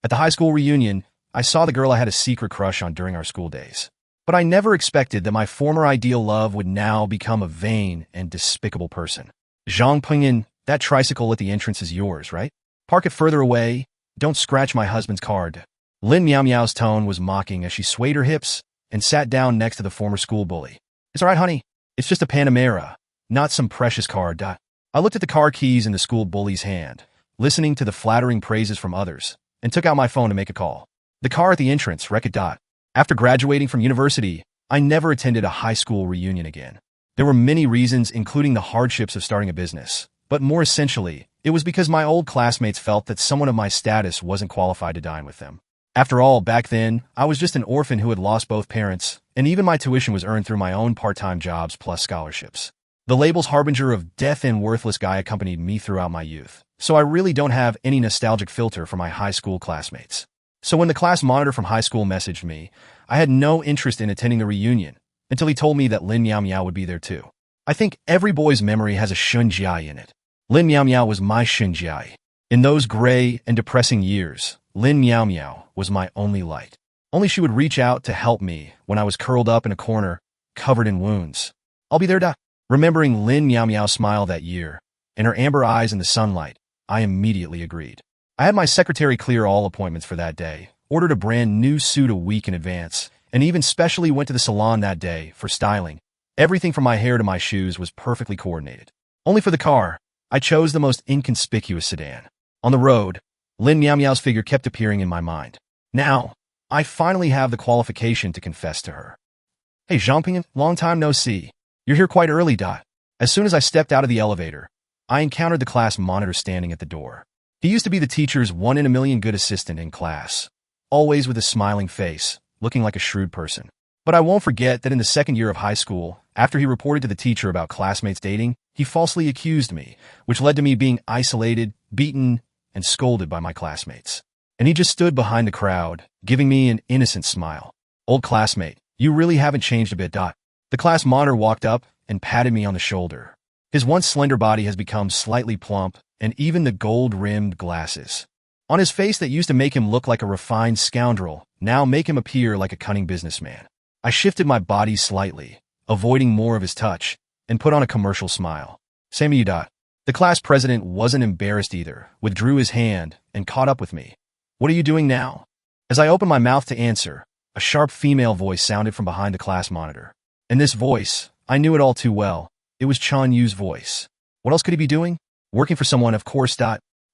At the high school reunion, I saw the girl I had a secret crush on during our school days. But I never expected that my former ideal love would now become a vain and despicable person. Zhang Pingyan, that tricycle at the entrance is yours, right? Park it further away. Don't scratch my husband's card. Lin Miao Miao's tone was mocking as she swayed her hips and sat down next to the former school bully. It's all right, honey. It's just a Panamera, not some precious car. I looked at the car keys in the school bully's hand, listening to the flattering praises from others, and took out my phone to make a call. The car at the entrance, wreck it. After graduating from university, I never attended a high school reunion again. There were many reasons, including the hardships of starting a business. But more essentially, it was because my old classmates felt that someone of my status wasn't qualified to dine with them. After all, back then, I was just an orphan who had lost both parents, and even my tuition was earned through my own part-time jobs plus scholarships. The labels harbinger of death and worthless guy accompanied me throughout my youth, so I really don't have any nostalgic filter for my high school classmates. So when the class monitor from high school messaged me, I had no interest in attending the reunion until he told me that Lin Miao Miao would be there too. I think every boy's memory has a Shunjiai in it. Lin Miao Miao was my Shunjiai. In those gray and depressing years, Lin Miao Miao was my only light. Only she would reach out to help me when I was curled up in a corner, covered in wounds. I'll be there. Remembering Lin Miao Miao's smile that year, and her amber eyes in the sunlight, I immediately agreed. I had my secretary clear all appointments for that day, ordered a brand new suit a week in advance, and even specially went to the salon that day for styling. Everything from my hair to my shoes was perfectly coordinated. Only for the car, I chose the most inconspicuous sedan. On the road, Lin Miao Miao's figure kept appearing in my mind. Now, I finally have the qualification to confess to her. Hey, Zhang Pingyan, long time no see. You're here quite early. As soon as I stepped out of the elevator, I encountered the class monitor standing at the door. He used to be the teacher's one-in-a-million good assistant in class, always with a smiling face, looking like a shrewd person. But I won't forget that in the second year of high school, after he reported to the teacher about classmates dating, he falsely accused me, which led to me being isolated, beaten, and scolded by my classmates. And he just stood behind the crowd, giving me an innocent smile. Old classmate, you really haven't changed a bit. The class monitor walked up and patted me on the shoulder. His once slender body has become slightly plump, and even the gold-rimmed glasses on his face that used to make him look like a refined scoundrel now make him appear like a cunning businessman. I shifted my body slightly, avoiding more of his touch, and put on a commercial smile. Same to you. The class president wasn't embarrassed either, withdrew his hand, and caught up with me. What are you doing now? As I opened my mouth to answer, a sharp female voice sounded from behind the class monitor. And this voice, I knew it all too well. It was Chun Yu's voice. What else could he be doing? Working for someone, of course.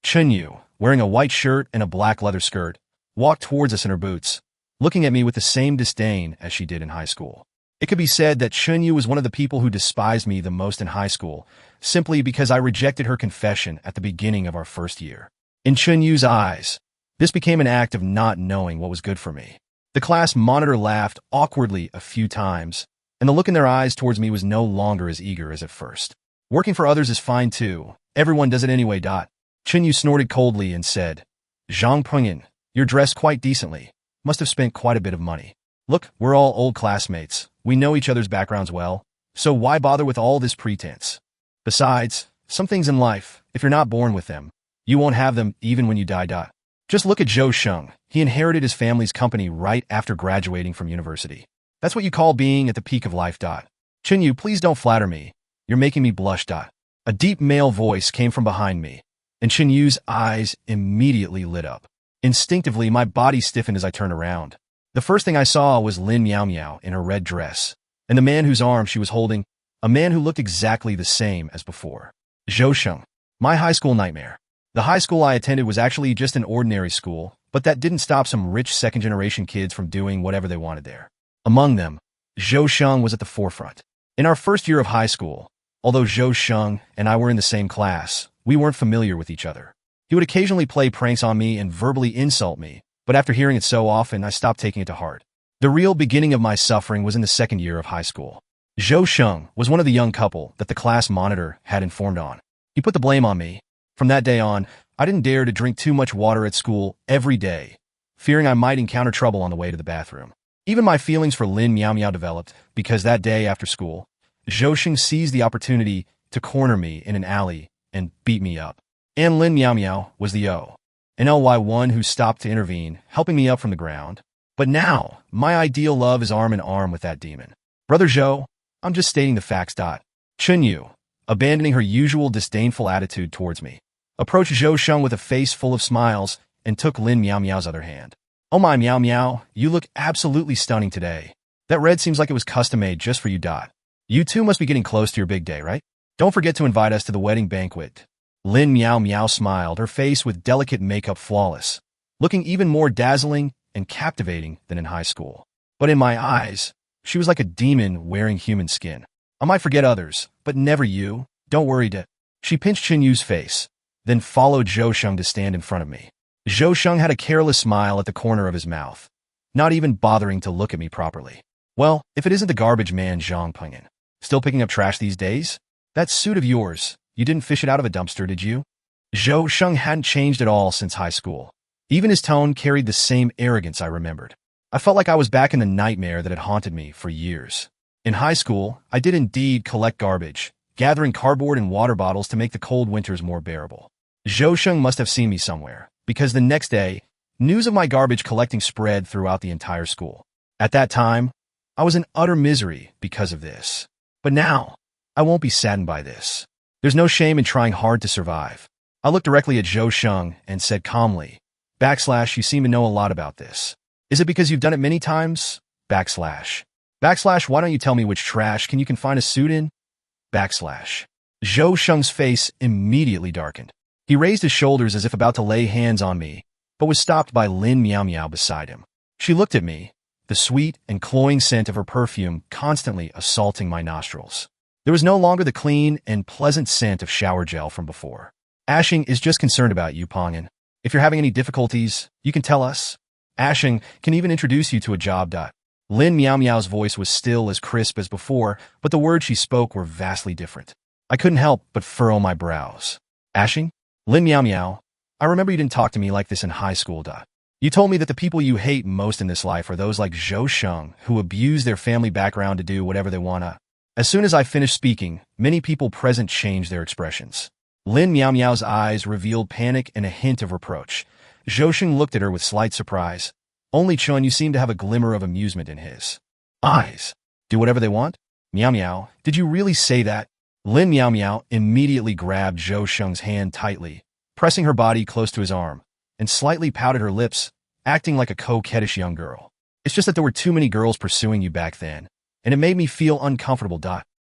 Chun Yu, wearing a white shirt and a black leather skirt, walked towards us in her boots, looking at me with the same disdain as she did in high school. It could be said that Chun Yu was one of the people who despised me the most in high school, simply because I rejected her confession at the beginning of our first year. In Chun Yu's eyes, this became an act of not knowing what was good for me. The class monitor laughed awkwardly a few times, and the look in their eyes towards me was no longer as eager as at first. Working for others is fine too. Everyone does it anyway. Chun Yu snorted coldly and said, Zhang Pingyan, you're dressed quite decently. Must have spent quite a bit of money. Look, we're all old classmates. We know each other's backgrounds well, so why bother with all this pretense? Besides, some things in life, if you're not born with them, you won't have them even when you die. Just look at Zhou Sheng. He inherited his family's company right after graduating from university. That's what you call being at the peak of life. Chun Yu, please don't flatter me. You're making me blush. A deep male voice came from behind me, and Chun Yu's eyes immediately lit up. Instinctively, my body stiffened as I turned around. The first thing I saw was Lin Miao Miao in her red dress, and the man whose arm she was holding, a man who looked exactly the same as before. Zhou Sheng, my high school nightmare. The high school I attended was actually just an ordinary school, but that didn't stop some rich second-generation kids from doing whatever they wanted there. Among them, Zhou Sheng was at the forefront. In our first year of high school, although Zhou Sheng and I were in the same class, we weren't familiar with each other. He would occasionally play pranks on me and verbally insult me, but after hearing it so often, I stopped taking it to heart. The real beginning of my suffering was in the second year of high school. Zhou Sheng was one of the young couple that the class monitor had informed on. He put the blame on me. From that day on, I didn't dare to drink too much water at school every day, fearing I might encounter trouble on the way to the bathroom. Even my feelings for Lin Miao Miao developed, because that day after school, Zhou Sheng seized the opportunity to corner me in an alley and beat me up. And Lin Miao Miao was the an ly1 who stopped to intervene, helping me up from the ground. But now, my ideal love is arm in arm with that demon. Brother Zhou, I'm just stating the facts. Chunyu, abandoning her usual disdainful attitude towards me, approached Zhou Sheng with a face full of smiles and took Lin Miao Miao's other hand. Oh my Miao Miao, you look absolutely stunning today. That red seems like it was custom-made just for you. You two must be getting close to your big day, right? Don't forget to invite us to the wedding banquet. Lin Miao Miao smiled, her face with delicate makeup flawless, looking even more dazzling and captivating than in high school. But in my eyes, she was like a demon wearing human skin. I might forget others, but never you. Don't worry. She pinched Chunyu's face, then followed Zhou Sheng to stand in front of me. Zhou Sheng had a careless smile at the corner of his mouth, not even bothering to look at me properly. Well, if it isn't the garbage man Zhang Pengyan. Still picking up trash these days? That suit of yours, you didn't fish it out of a dumpster, did you? Zhou Sheng hadn't changed at all since high school. Even his tone carried the same arrogance I remembered. I felt like I was back in the nightmare that had haunted me for years. In high school, I did indeed collect garbage, gathering cardboard and water bottles to make the cold winters more bearable. Zhou Sheng must have seen me somewhere, because the next day, news of my garbage collecting spread throughout the entire school. At that time, I was in utter misery because of this. But now, I won't be saddened by this. There's no shame in trying hard to survive. I looked directly at Zhou Sheng and said calmly, / you seem to know a lot about this. Is it because you've done it many times? / why don't you tell me which trash can you find a suit in? / Zhou Sheng's face immediately darkened. He raised his shoulders as if about to lay hands on me, but was stopped by Lin Miao Miao beside him. She looked at me, the sweet and cloying scent of her perfume constantly assaulting my nostrils. There was no longer the clean and pleasant scent of shower gel from before. Ashing is just concerned about you, Pengyan. If you're having any difficulties, you can tell us. Ashing can even introduce you to a job. Lin Miao Miao's voice was still as crisp as before, but the words she spoke were vastly different. I couldn't help but furrow my brows. Ashing? Lin Miao Miao, I remember you didn't talk to me like this in high school. You told me that the people you hate most in this life are those like Zhou Sheng, who abuse their family background to do whatever they want. As soon as I finished speaking, many people present changed their expressions. Lin Miao Miao's eyes revealed panic and a hint of reproach. Zhou Sheng looked at her with slight surprise. Only Chun, you seemed to have a glimmer of amusement in his eyes. Do whatever they want? Miao Miao, did you really say that? Lin Miao Miao immediately grabbed Zhou Sheng's hand tightly, pressing her body close to his arm, and slightly pouted her lips, acting like a coquettish young girl. It's just that there were too many girls pursuing you back then, and it made me feel uncomfortable.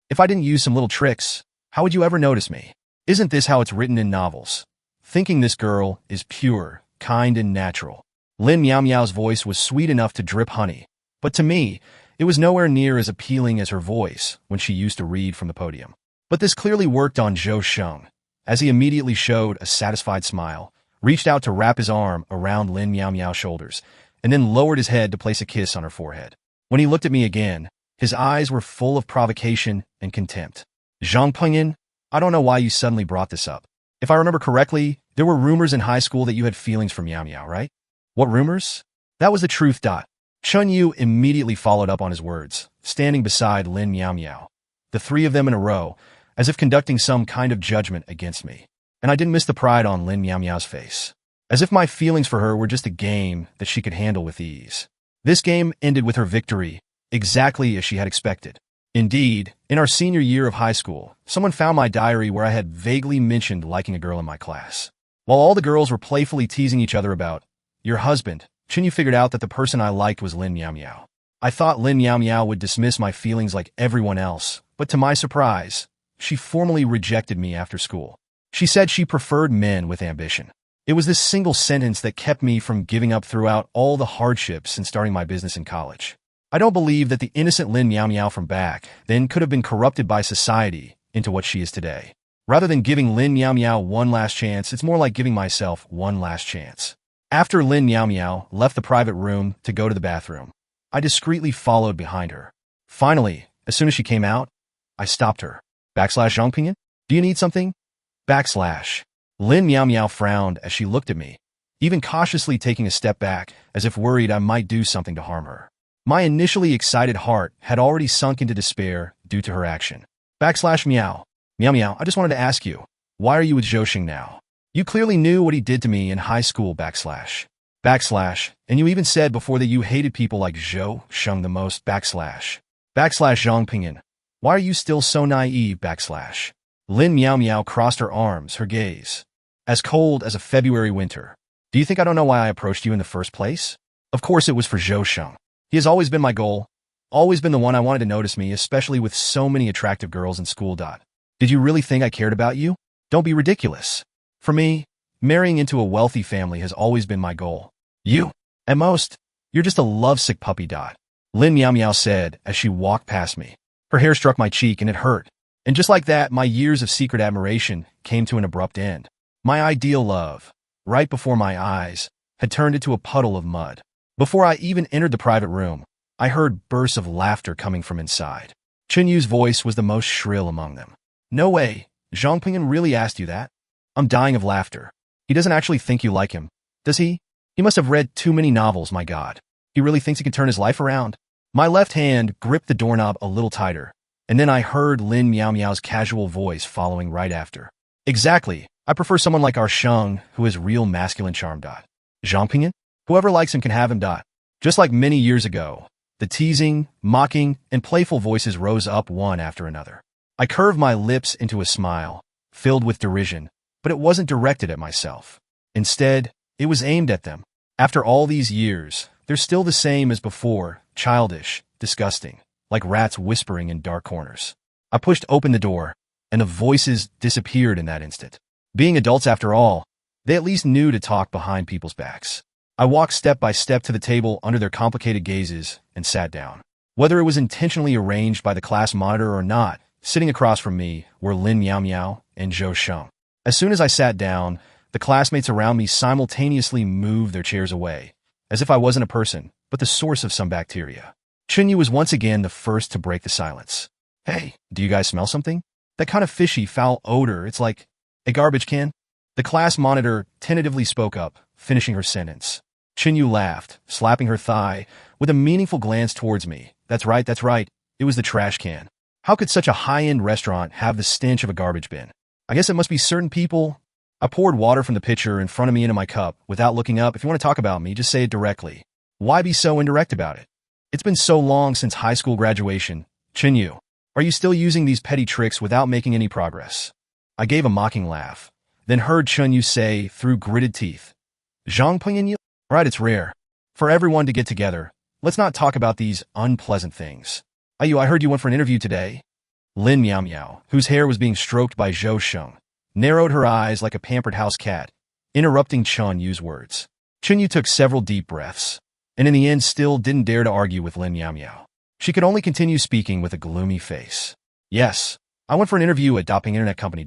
If I didn't use some little tricks, how would you ever notice me? Isn't this how it's written in novels? Thinking this girl is pure, kind, and natural. Lin Miao Miao's voice was sweet enough to drip honey, but to me, it was nowhere near as appealing as her voice when she used to read from the podium. But this clearly worked on Zhou Sheng, as he immediately showed a satisfied smile, reached out to wrap his arm around Lin Miao Miao's shoulders, and then lowered his head to place a kiss on her forehead. When he looked at me again, his eyes were full of provocation and contempt. Zhang Pengyan, I don't know why you suddenly brought this up. If I remember correctly, there were rumors in high school that you had feelings for Miao Miao, right? What rumors? That was the truth. Chun Yu immediately followed up on his words, standing beside Lin Miao Miao, the three of them in a row, as if conducting some kind of judgment against me. And I didn't miss the pride on Lin Miao Miao's face, as if my feelings for her were just a game that she could handle with ease. This game ended with her victory, exactly as she had expected. Indeed, in our senior year of high school, someone found my diary where I had vaguely mentioned liking a girl in my class. While all the girls were playfully teasing each other about your husband, Chin Yu figured out that the person I liked was Lin Miao Miao. I thought Lin Miao Miao would dismiss my feelings like everyone else, but to my surprise, she formally rejected me after school. She said she preferred men with ambition. It was this single sentence that kept me from giving up throughout all the hardships and starting my business in college. I don't believe that the innocent Lin Miao Miao from back then could have been corrupted by society into what she is today. Rather than giving Lin Miao Miao one last chance, it's more like giving myself one last chance. After Lin Miao Miao left the private room to go to the bathroom, I discreetly followed behind her. Finally, as soon as she came out, I stopped her. / Zhang Pengyan, do you need something? / Lin Miao Miao frowned as she looked at me, even cautiously taking a step back as if worried I might do something to harm her. My initially excited heart had already sunk into despair due to her action. / Miao. Miao Miao, I just wanted to ask you, why are you with Zhou Sheng now? You clearly knew what he did to me in high school backslash. Backslash. And you even said before that you hated people like Zhou Sheng the most backslash. Backslash Zhang Pingyun. Why are you still so naive backslash? Lin Miao Miao crossed her arms, her gaze as cold as a February winter. Do you think I don't know why I approached you in the first place? Of course it was for Zhou Sheng. He has always been my goal, always been the one I wanted to notice me, especially with so many attractive girls in school. Did you really think I cared about you? Don't be ridiculous. For me, marrying into a wealthy family has always been my goal. You, at most, you're just a lovesick puppy. Lin Miao Miao said as she walked past me. Her hair struck my cheek and it hurt. And just like that, my years of secret admiration came to an abrupt end. My ideal love, right before my eyes, had turned into a puddle of mud. Before I even entered the private room, I heard bursts of laughter coming from inside. Chen Yu's voice was the most shrill among them. No way, Zhang Pingyun really asked you that? I'm dying of laughter. He doesn't actually think you like him, does he? He must have read too many novels, my God. He really thinks he can turn his life around? My left hand gripped the doorknob a little tighter, and then I heard Lin Miao Miao's casual voice following right after. Exactly. I prefer someone like our Sheng, who has real masculine charm. Zhang Pingyun? Whoever likes him can have him. Just like many years ago, the teasing, mocking, and playful voices rose up one after another. I curved my lips into a smile, filled with derision, but it wasn't directed at myself. Instead, it was aimed at them. After all these years, they're still the same as before, childish, disgusting, like rats whispering in dark corners. I pushed open the door, and the voices disappeared in that instant. Being adults after all, they at least knew to talk behind people's backs. I walked step by step to the table under their complicated gazes and sat down. Whether it was intentionally arranged by the class monitor or not, sitting across from me were Lin Miao Miao and Zhou Sheng. As soon as I sat down, the classmates around me simultaneously moved their chairs away, as if I wasn't a person, but the source of some bacteria. Chen Yu was once again the first to break the silence. Hey, do you guys smell something? That kind of fishy, foul odor, it's like a garbage can? The class monitor tentatively spoke up, finishing her sentence. Chen Yu laughed, slapping her thigh, with a meaningful glance towards me. That's right, it was the trash can. How could such a high-end restaurant have the stench of a garbage bin? I guess it must be certain people. I poured water from the pitcher in front of me into my cup, without looking up. If you want to talk about me, just say it directly. Why be so indirect about it? It's been so long since high school graduation. Chen Yu, are you still using these petty tricks without making any progress? I gave a mocking laugh, then heard Chen Yu say through gritted teeth, Zhang Pingyun? Right, it's rare for everyone to get together. Let's not talk about these unpleasant things. Ayu, I heard you went for an interview today. Lin Miao Miao, whose hair was being stroked by Zhou Sheng, narrowed her eyes like a pampered house cat, interrupting Chen Yu's words. Chen Yu took several deep breaths, and in the end still didn't dare to argue with Lin Miao Miao. She could only continue speaking with a gloomy face. Yes, I went for an interview at Doping Internet Company.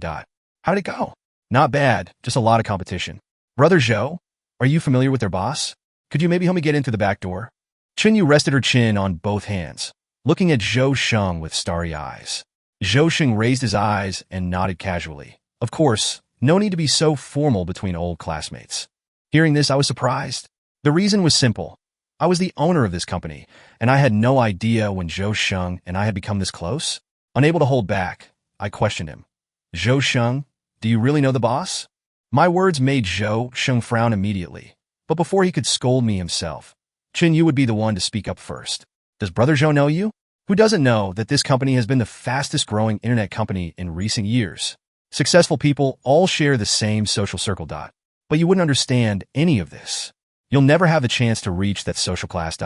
How'd it go? Not bad, just a lot of competition. Brother Zhou, are you familiar with their boss? Could you maybe help me get into the back door? Chen Yu rested her chin on both hands, looking at Zhou Sheng with starry eyes. Zhou Sheng raised his eyes and nodded casually. Of course, no need to be so formal between old classmates. Hearing this, I was surprised. The reason was simple. I was the owner of this company, and I had no idea when Zhou Sheng and I had become this close. Unable to hold back, I questioned him. Zhou Sheng, do you really know the boss? My words made Zhou Sheng frown immediately, but before he could scold me himself, Chen Yu would be the one to speak up first. Does Brother Zhou know you? Who doesn't know that this company has been the fastest growing internet company in recent years? Successful people all share the same social circle. But you wouldn't understand any of this. You'll never have the chance to reach that social class.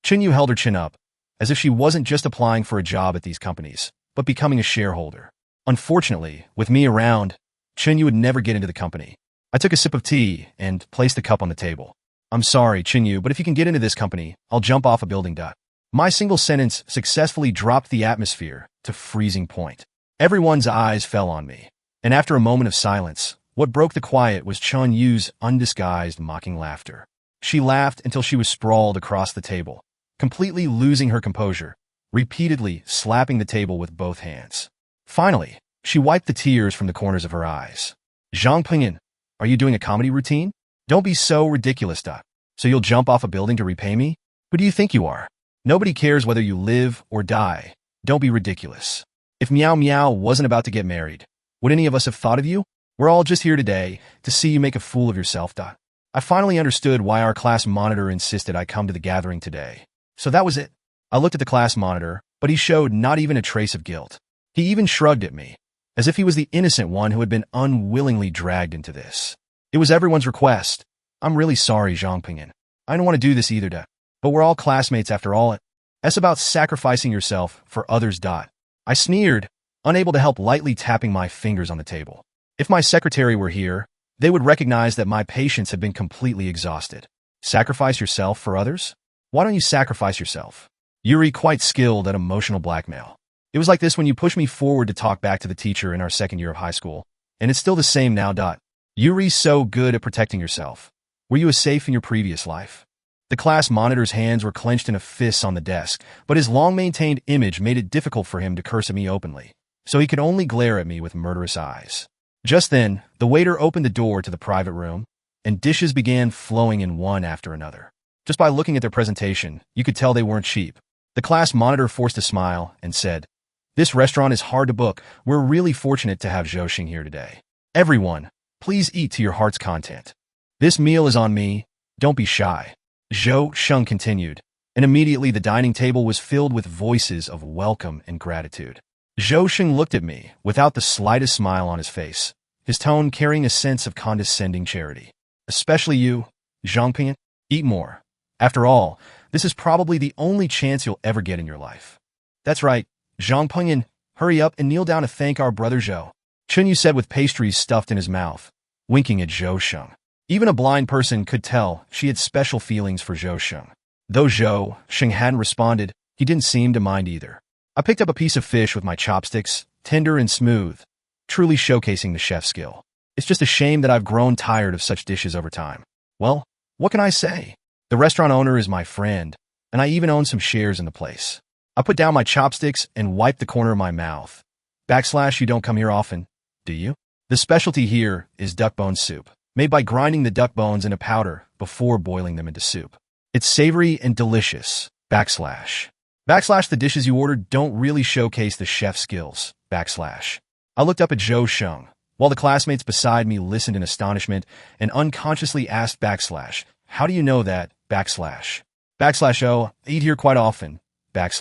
Chen Yu held her chin up, as if she wasn't just applying for a job at these companies, but becoming a shareholder. Unfortunately, with me around, Chen Yu would never get into the company. I took a sip of tea and placed the cup on the table. I'm sorry, Chen Yu, but if you can get into this company, I'll jump off a building. My single sentence successfully dropped the atmosphere to freezing point. Everyone's eyes fell on me, and after a moment of silence, what broke the quiet was Chen Yu's undisguised mocking laughter. She laughed until she was sprawled across the table, completely losing her composure, repeatedly slapping the table with both hands. Finally, she wiped the tears from the corners of her eyes. Zhang Pingyun, are you doing a comedy routine? Don't be so ridiculous. So you'll jump off a building to repay me? Who do you think you are? Nobody cares whether you live or die. Don't be ridiculous. If Miao Miao wasn't about to get married, would any of us have thought of you? We're all just here today to see you make a fool of yourself. I finally understood why our class monitor insisted I come to the gathering today. So that was it. I looked at the class monitor, but he showed not even a trace of guilt. He even shrugged at me, as if he was the innocent one who had been unwillingly dragged into this. It was everyone's request. I'm really sorry, Zhang Pingyan. I don't want to do this either, but we're all classmates after all. It's about sacrificing yourself for others. I sneered, unable to help lightly tapping my fingers on the table. If my secretary were here, they would recognize that my patience had been completely exhausted. Sacrifice yourself for others? Why don't you sacrifice yourself? Yuri quite skilled at emotional blackmail. It was like this when you pushed me forward to talk back to the teacher in our second year of high school, and it's still the same now. Yuri's so good at protecting yourself. Were you as safe in your previous life? The class monitor's hands were clenched in a fist on the desk, but his long-maintained image made it difficult for him to curse at me openly, so he could only glare at me with murderous eyes. Just then, the waiter opened the door to the private room, and dishes began flowing in one after another. Just by looking at their presentation, you could tell they weren't cheap. The class monitor forced a smile and said, "This restaurant is hard to book. We're really fortunate to have Zhou Xing here today. Everyone, please eat to your heart's content. This meal is on me. Don't be shy." Zhou Xing continued, and immediately the dining table was filled with voices of welcome and gratitude. Zhou Xing looked at me without the slightest smile on his face, his tone carrying a sense of condescending charity. "Especially you, Zhang Pingyan. Eat more. After all, this is probably the only chance you'll ever get in your life." "That's right, Zhang Pingyan. Hurry up and kneel down to thank our brother Zhou," Chunyu said with pastries stuffed in his mouth, winking at Zhou Xing. Even a blind person could tell she had special feelings for Zhou Xing. Though Zhou Xing hadn't responded, he didn't seem to mind either. I picked up a piece of fish with my chopsticks, tender and smooth, truly showcasing the chef's skill. It's just a shame that I've grown tired of such dishes over time. Well, what can I say? The restaurant owner is my friend, and I even own some shares in the place. I put down my chopsticks and wiped the corner of my mouth. / you don't come here often, do you? The specialty here is duck bone soup, made by grinding the duck bones into powder before boiling them into soup. It's savory and delicious. / the dishes you ordered don't really showcase the chef's skills. / I looked up at Zhou Xing, while the classmates beside me listened in astonishment and unconsciously asked / how do you know that? / oh, I eat here quite often. / At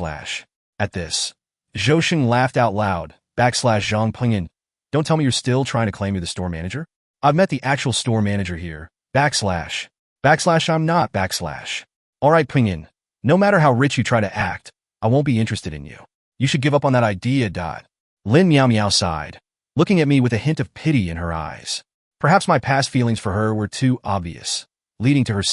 this, Zhou Xing laughed out loud. / Zhang Pingyan, don't tell me you're still trying to claim you're the store manager? I've met the actual store manager here. / I'm not. / All right, Pingyan, no matter how rich you try to act, I won't be interested in you. You should give up on that idea. Lin Miao Miao sighed, looking at me with a hint of pity in her eyes. Perhaps my past feelings for her were too obvious, leading to her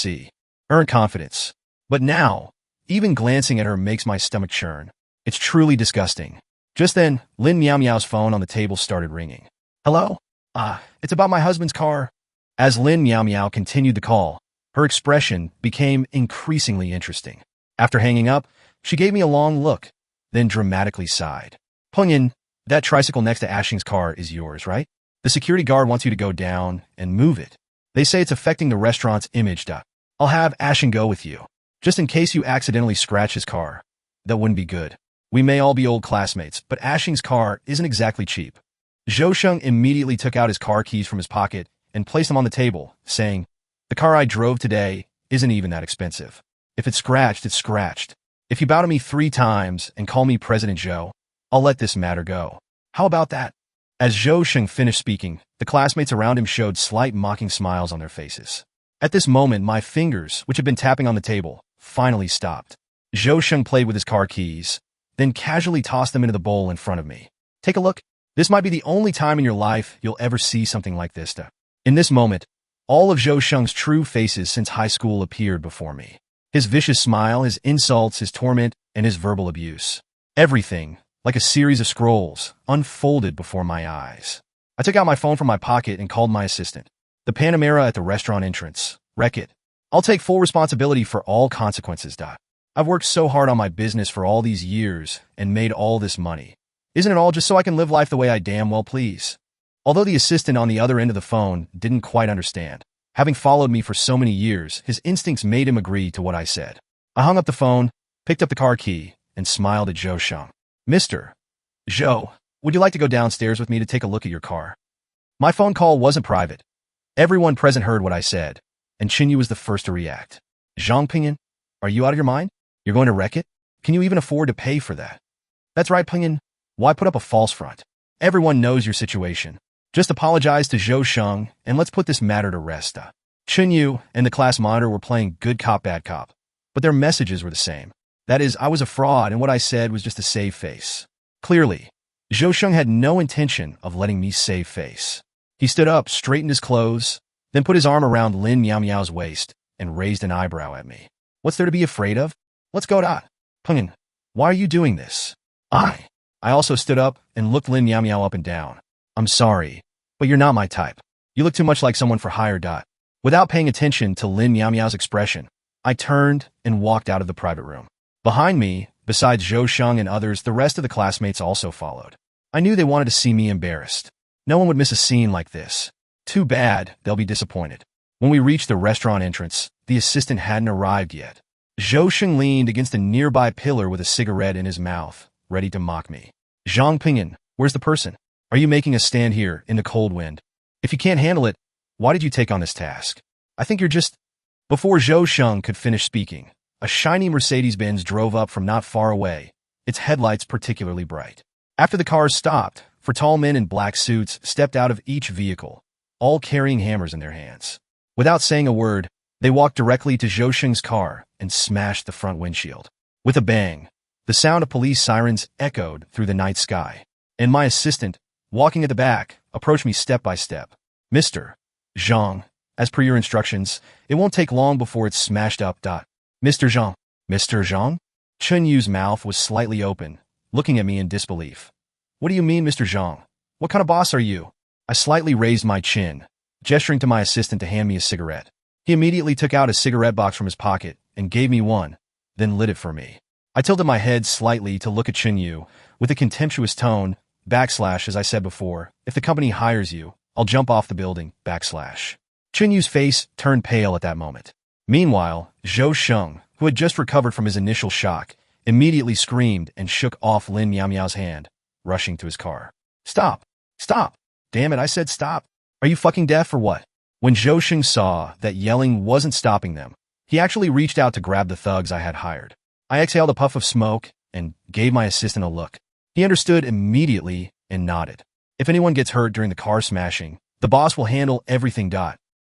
earn confidence. But now, even glancing at her makes my stomach churn. It's truly disgusting. Just then, Lin Miao Miao's phone on the table started ringing. "Hello? It's about my husband's car." As Lin Miao Miao continued the call, her expression became increasingly interesting. After hanging up, she gave me a long look, then dramatically sighed. "Pingyan, that tricycle next to Ashing's car is yours, right? The security guard wants you to go down and move it. They say it's affecting the restaurant's image. I'll have Ashing go with you, just in case you accidentally scratch his car. That wouldn't be good. We may all be old classmates, but Ashing's car isn't exactly cheap." Zhou Xing immediately took out his car keys from his pocket and placed them on the table, saying, "The car I drove today isn't even that expensive. If it's scratched, it's scratched. If you bow to me 3 times and call me President Zhou, I'll let this matter go. How about that?" As Zhou Xing finished speaking, the classmates around him showed slight mocking smiles on their faces. At this moment, my fingers, which had been tapping on the table, finally stopped. Zhou Xing played with his car keys, then casually tossed them into the bowl in front of me. "Take a look. This might be the only time in your life you'll ever see something like this." In this moment, all of Zhou Xing's true faces since high school appeared before me. His vicious smile, his insults, his torment, and his verbal abuse. Everything, like a series of scrolls, unfolded before my eyes. I took out my phone from my pocket and called my assistant. "The Panamera at the restaurant entrance. Wreck it. I'll take full responsibility for all consequences. I've worked so hard on my business for all these years and made all this money. Isn't it all just so I can live life the way I damn well please?" Although the assistant on the other end of the phone didn't quite understand, having followed me for so many years, his instincts made him agree to what I said. I hung up the phone, picked up the car key, and smiled at Zhou Xing. "Mr. Zhou, would you like to go downstairs with me to take a look at your car?" My phone call wasn't private. Everyone present heard what I said, and Chinyu was the first to react. Zhang Pingyan, are you out of your mind? You're going to wreck it? Can you even afford to pay for that? That's right, Pingyan. Why put up a false front? Everyone knows your situation. Just apologize to Zhou Sheng, and let's put this matter to rest. Chinyu and the class monitor were playing good cop, bad cop, but their messages were the same. That is, I was a fraud, and what I said was just to save face. Clearly, Zhou Sheng had no intention of letting me save face. He stood up, straightened his clothes, then put his arm around Lin Miao Miao's waist and raised an eyebrow at me. What's there to be afraid of? Let's go. Pingyan, why are you doing this? I also stood up and looked Lin Miao Miao up and down. I'm sorry, but you're not my type. You look too much like someone for hire. Without paying attention to Lin Miao Miao's expression, I turned and walked out of the private room. Behind me, besides Zhou Sheng and others, the rest of the classmates also followed. I knew they wanted to see me embarrassed. No one would miss a scene like this. Too bad, they'll be disappointed. When we reached the restaurant entrance, the assistant hadn't arrived yet. Zhou Sheng leaned against a nearby pillar with a cigarette in his mouth, ready to mock me. Zhang Pingyan, where's the person? Are you making us stand here in the cold wind? If you can't handle it, why did you take on this task? I think you're just... Before Zhou Sheng could finish speaking, a shiny Mercedes-Benz drove up from not far away, its headlights particularly bright. After the cars stopped, four tall men in black suits stepped out of each vehicle, all carrying hammers in their hands. Without saying a word, they walked directly to Zhou Sheng's car and smashed the front windshield. With a bang, the sound of police sirens echoed through the night sky, and my assistant, walking at the back, approached me step by step. Mr. Zhang, as per your instructions, it won't take long before it's smashed up. Mr. Zhang. Mr. Zhang? Chunyu's mouth was slightly open, looking at me in disbelief. What do you mean, Mr. Zhang? What kind of boss are you? I slightly raised my chin, gesturing to my assistant to hand me a cigarette. He immediately took out a cigarette box from his pocket and gave me one, then lit it for me. I tilted my head slightly to look at Chinyu, with a contemptuous tone, / as I said before, if the company hires you, I'll jump off the building, / Chinyu's face turned pale at that moment. Meanwhile, Zhou Sheng, who had just recovered from his initial shock, immediately screamed and shook off Lin Miao Miao's hand, rushing to his car. Stop! Stop! Damn it, I said stop! Are you fucking deaf or what? When Zhou Sheng saw that yelling wasn't stopping them, he actually reached out to grab the thugs I had hired. I exhaled a puff of smoke and gave my assistant a look. He understood immediately and nodded. If anyone gets hurt during the car smashing, the boss will handle everything.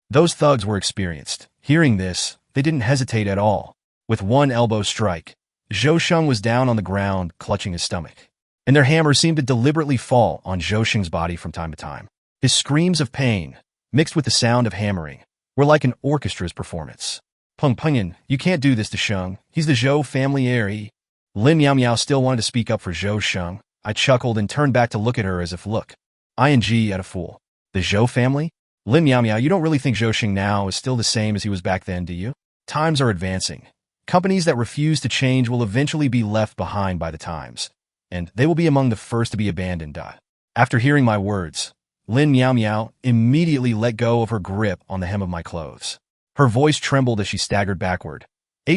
Those thugs were experienced. Hearing this, they didn't hesitate at all. With one elbow strike, Zhou Sheng was down on the ground, clutching his stomach, and their hammers seemed to deliberately fall on Zhou Sheng's body from time to time. His screams of pain, mixed with the sound of hammering, were like an orchestra's performance. Pingyan, you can't do this to Sheng. He's the Zhou family heir. Lin Miao Miao still wanted to speak up for Zhou Sheng. I chuckled and turned back to look at her as if, look, ing at a fool. The Zhou family? Lin Miao Miao, you don't really think Zhou Sheng now is still the same as he was back then, do you? Times are advancing. Companies that refuse to change will eventually be left behind by the times, and they will be among the first to be abandoned. After hearing my words, Lin Miao Miao immediately let go of her grip on the hem of my clothes. Her voice trembled as she staggered backward.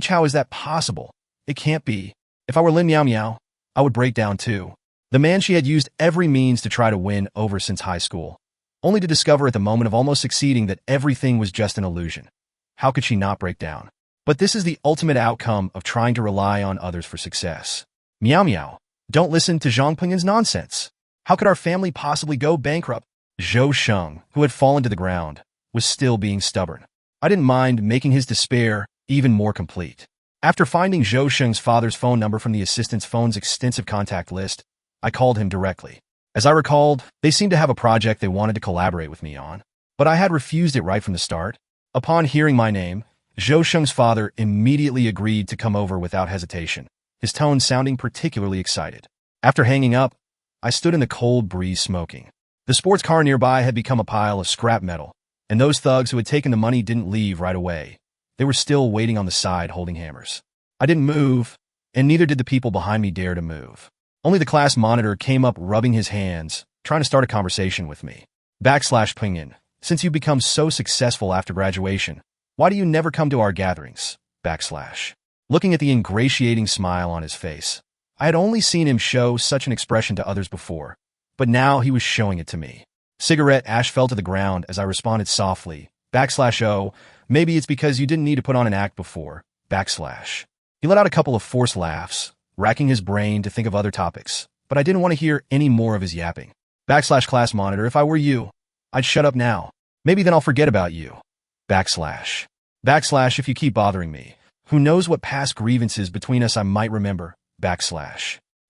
How is that possible? It can't be. If I were Lin Miao Miao, I would break down too. The man she had used every means to try to win over since high school, only to discover at the moment of almost succeeding that everything was just an illusion. How could she not break down? But this is the ultimate outcome of trying to rely on others for success. Miao Miao, don't listen to Zhang Pingyan's nonsense. How could our family possibly go bankrupt? Zhou Sheng, who had fallen to the ground, was still being stubborn. I didn't mind making his despair even more complete. After finding Zhou Sheng's father's phone number from the assistant's phone's extensive contact list, I called him directly. As I recalled, they seemed to have a project they wanted to collaborate with me on, but I had refused it right from the start. Upon hearing my name, Zhou Sheng's father immediately agreed to come over without hesitation, his tone sounding particularly excited. After hanging up, I stood in the cold breeze smoking. The sports car nearby had become a pile of scrap metal, and those thugs who had taken the money didn't leave right away. They were still waiting on the side holding hammers. I didn't move, and neither did the people behind me dare to move. Only the class monitor came up rubbing his hands, trying to start a conversation with me. Pingyan, since you become so successful after graduation, why do you never come to our gatherings? Looking at the ingratiating smile on his face, I had only seen him show such an expression to others before, but now he was showing it to me. Cigarette ash fell to the ground as I responded softly, /oh, maybe it's because you didn't need to put on an act before, /. He let out a couple of forced laughs, racking his brain to think of other topics, but I didn't want to hear any more of his yapping. /class monitor, if I were you, I'd shut up now. Maybe then I'll forget about you. /. If you keep bothering me. Who knows what past grievances between us I might remember. /.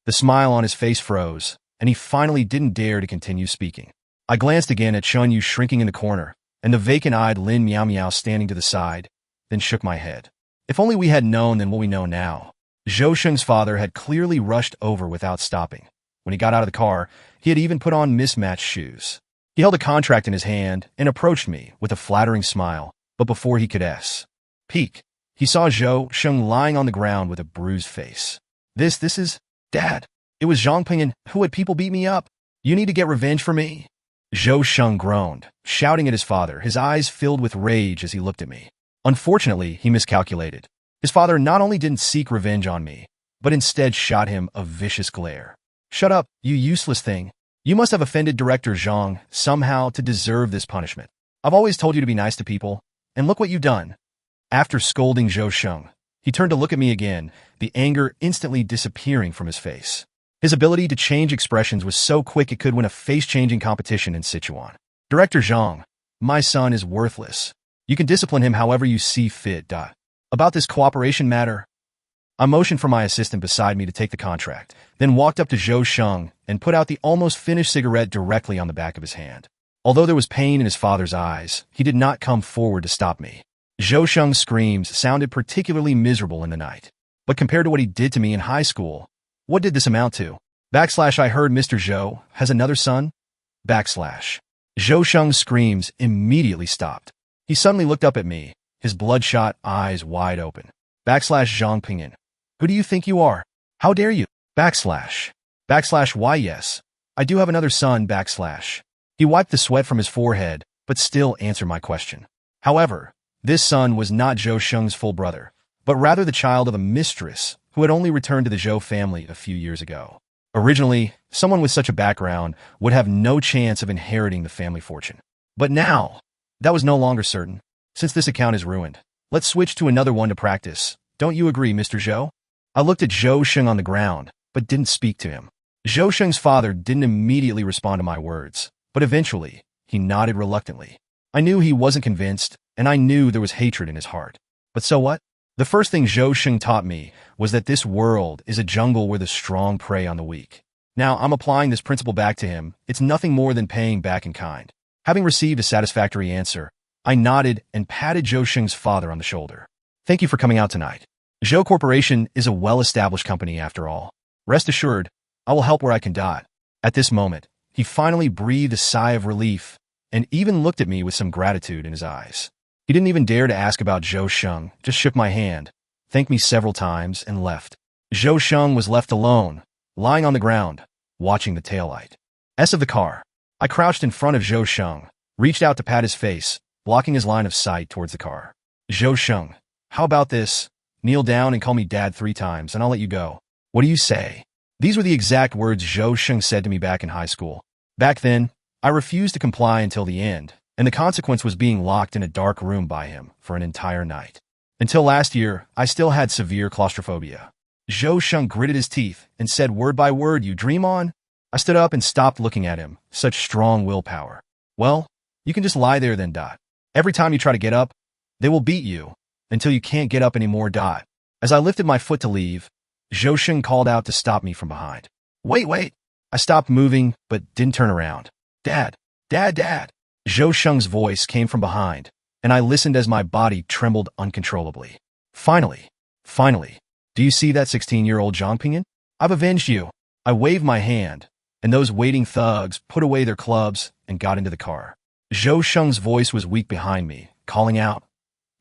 The smile on his face froze, and he finally didn't dare to continue speaking. I glanced again at Chun Yu shrinking in the corner, and the vacant-eyed Lin Miao Miao standing to the side, then shook my head. If only we had known then what we know now. Zhou Sheng's father had clearly rushed over without stopping. When he got out of the car, he had even put on mismatched shoes. He held a contract in his hand and approached me with a flattering smile, but before he could peek, he saw Zhou Sheng lying on the ground with a bruised face. This is, Dad. It was Zhang Pingyan who had people beat me up. You need to get revenge for me. Zhou Sheng groaned, shouting at his father, his eyes filled with rage as he looked at me. Unfortunately, he miscalculated. His father not only didn't seek revenge on me, but instead shot him a vicious glare. Shut up, you useless thing. You must have offended Director Zhang somehow to deserve this punishment. I've always told you to be nice to people, and look what you've done. After scolding Zhou Sheng, he turned to look at me again, the anger instantly disappearing from his face. His ability to change expressions was so quick it could win a face-changing competition in Sichuan. Director Zhang, my son is worthless. You can discipline him however you see fit. About this cooperation matter, I motioned for my assistant beside me to take the contract, then walked up to Zhou Sheng and put out the almost finished cigarette directly on the back of his hand. Although there was pain in his father's eyes, he did not come forward to stop me. Zhou Sheng's screams sounded particularly miserable in the night. But compared to what he did to me in high school, what did this amount to? I heard Mr. Zhou has another son? Zhou Sheng's screams immediately stopped. He suddenly looked up at me, his bloodshot eyes wide open. Zhang Pingyan. Who do you think you are? How dare you? Why yes. I do have another son. He wiped the sweat from his forehead, but still answered my question. However, this son was not Zhou Sheng's full brother, but rather the child of a mistress who had only returned to the Zhou family a few years ago. Originally, someone with such a background would have no chance of inheriting the family fortune. But now, that was no longer certain. Since this account is ruined, let's switch to another one to practice. Don't you agree, Mr. Zhou? I looked at Zhou Sheng on the ground, but didn't speak to him. Zhou Sheng's father didn't immediately respond to my words, but eventually, he nodded reluctantly. I knew he wasn't convinced, and I knew there was hatred in his heart. But so what? The first thing Zhou Sheng taught me was that this world is a jungle where the strong prey on the weak. Now, I'm applying this principle back to him. It's nothing more than paying back in kind. Having received a satisfactory answer, I nodded and patted Zhou Sheng's father on the shoulder. Thank you for coming out tonight. Zhou Corporation is a well-established company after all. Rest assured, I will help where I can. At this moment, he finally breathed a sigh of relief and even looked at me with some gratitude in his eyes. He didn't even dare to ask about Zhou Sheng, just shook my hand, thanked me several times, and left. Zhou Sheng was left alone, lying on the ground, watching the taillight of the car. I crouched in front of Zhou Sheng, reached out to pat his face, blocking his line of sight towards the car. Zhou Sheng, how about this? Kneel down and call me Dad 3 times, and I'll let you go. What do you say? These were the exact words Zhou Sheng said to me back in high school. Back then, I refused to comply until the end, and the consequence was being locked in a dark room by him for an entire night. Until last year, I still had severe claustrophobia. Zhou Sheng gritted his teeth and said word by word, "You dream on?" I stood up and stopped looking at him, such strong willpower. Well, you can just lie there then. Every time you try to get up, they will beat you until you can't get up anymore. As I lifted my foot to leave, Zhou Sheng called out to stop me from behind. Wait. I stopped moving, but didn't turn around. Dad. Zhou Sheng's voice came from behind, and I listened as my body trembled uncontrollably. Finally, do you see that 16-year-old Zhang Pingyan? I've avenged you. I waved my hand, and those waiting thugs put away their clubs and got into the car. Zhou Sheng's voice was weak behind me, calling out,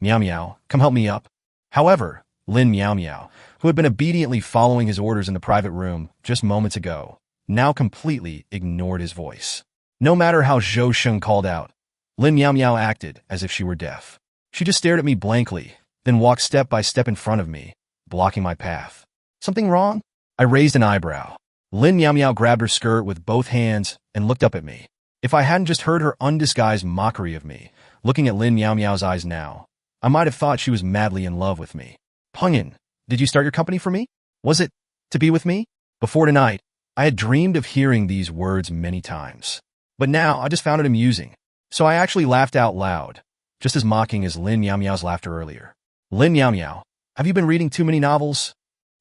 "Miao Miao, come help me up." However, Lin Miao Miao, who had been obediently following his orders in the private room just moments ago, now completely ignored his voice. No matter how Zhou Sheng called out, Lin Miao Miao acted as if she were deaf. She just stared at me blankly, then walked step by step in front of me, blocking my path. Something wrong? I raised an eyebrow. Lin Miao Miao grabbed her skirt with both hands and looked up at me. If I hadn't just heard her undisguised mockery of me, looking at Lin Miao Miao's eyes now, I might have thought she was madly in love with me. Pengyan, did you start your company for me? Was it to be with me? Before tonight, I had dreamed of hearing these words many times. But now I just found it amusing. So I actually laughed out loud, just as mocking as Lin Miao Miao's laughter earlier. Lin Miao Miao, have you been reading too many novels?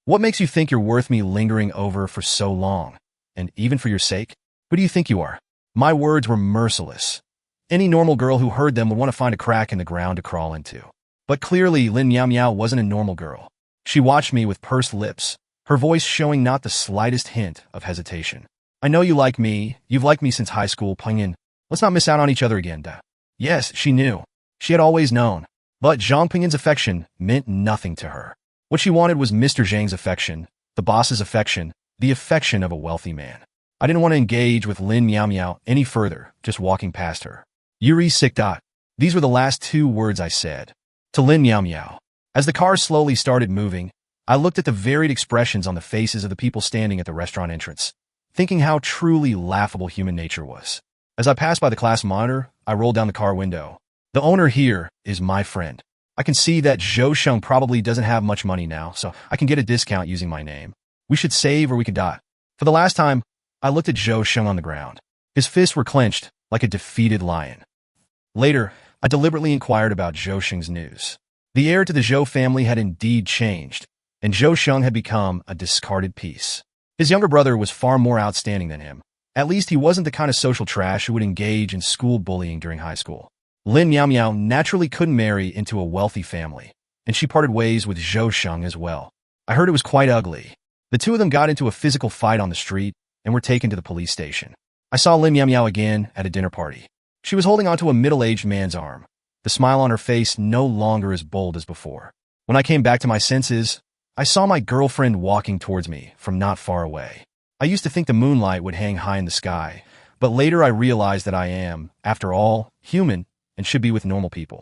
What makes you think you're worth me lingering over for so long? And even for your sake? Who do you think you are? My words were merciless. Any normal girl who heard them would want to find a crack in the ground to crawl into. But clearly, Lin Miao Miao wasn't a normal girl. She watched me with pursed lips, her voice showing not the slightest hint of hesitation. I know you like me. You've liked me since high school, Pengyan. Let's not miss out on each other again, da. Yes, she knew. She had always known. But Zhang Pengyan's affection meant nothing to her. What she wanted was Mr. Zhang's affection, the boss's affection, the affection of a wealthy man. I didn't want to engage with Lin Miao Miao any further, just walking past her. Yuri's sick. These were the last 2 words I said. To Lin Miao Miao. As the car slowly started moving, I looked at the varied expressions on the faces of the people standing at the restaurant entrance, thinking how truly laughable human nature was. As I passed by the class monitor, I rolled down the car window. The owner here is my friend. I can see that Zhou Sheng probably doesn't have much money now, so I can get a discount using my name. We should save or we could die. For the last time, I looked at Zhou Sheng on the ground. His fists were clenched like a defeated lion. Later, I deliberately inquired about Zhou Sheng's news. The heir to the Zhou family had indeed changed, and Zhou Sheng had become a discarded piece. His younger brother was far more outstanding than him. At least he wasn't the kind of social trash who would engage in school bullying during high school. Lin Miao Miao naturally couldn't marry into a wealthy family, and she parted ways with Zhou Sheng as well. I heard it was quite ugly. The 2 of them got into a physical fight on the street and were taken to the police station. I saw Lin Miao Miao again at a dinner party. She was holding onto a middle-aged man's arm, the smile on her face no longer as bold as before. When I came back to my senses, I saw my girlfriend walking towards me from not far away. I used to think the moonlight would hang high in the sky, but later I realized that I am, after all, human and should be with normal people.